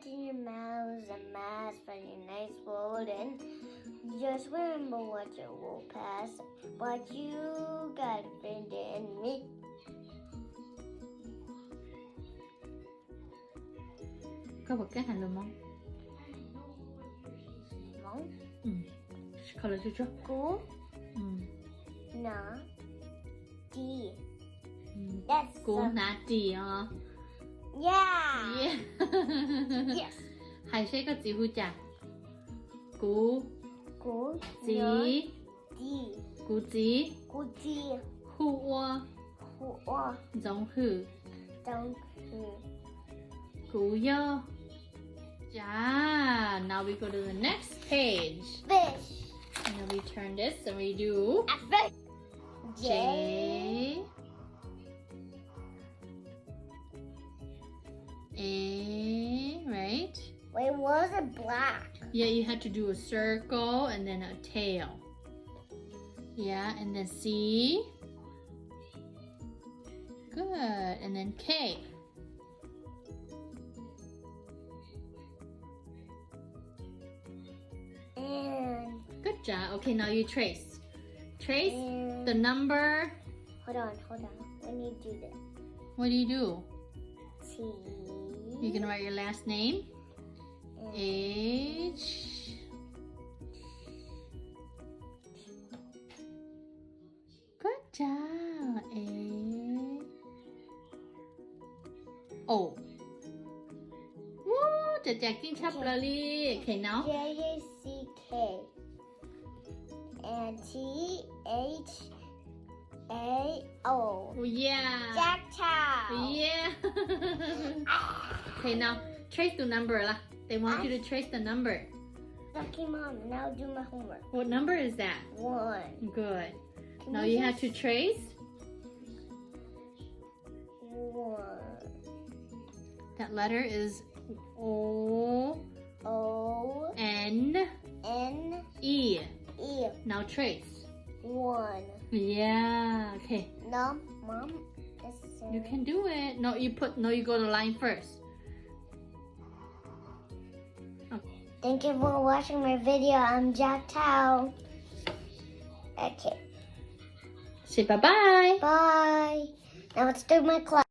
in your mouth, a mask for your nice world, and just remember what you will pass, but you got a friend in me. Có một cái hành luôn mong. Mong? Câu là chưa? Cú? Nà. Đi. That's Cú nà đi à? Yeah. Yeah. Yes. 係寫個字好咋？古 Cú. 子 Đi. 古子 Cú đi. 呼窩 Hú. О. 總去 Don't. 古優呀。Now we go to the next page. Fish. And then we turn this and we do A fish. J A, right? Wait, was it black? Yeah, you had to do a circle and then a tail. Yeah, and then C. Good. And then K. And. Good job. Okay, now you trace. Trace And. the number. Hold on. When you do this. What do you do? T. You're gonna write your last name. H. Good job. A. O. Woo! จะแจกกิ้งชับเลย Okay, now. J-A-C-K. And T-H-A-O. Oh, yeah. Jack Chow. Yeah. Okay, now trace the number lah. They want you to trace the number. Okay, Mom. Now do my homework. What number is that? 1. Good. Can Now you you have just- to trace. 1. That letter is O O. N N. E. E. Now trace. 1. Yeah. Okay. No, Mom. This You can do it. No, you go the line first. Thank you for watching my video. I'm Jack Chow. Okay. Say bye-bye. Bye. Now let's do my class.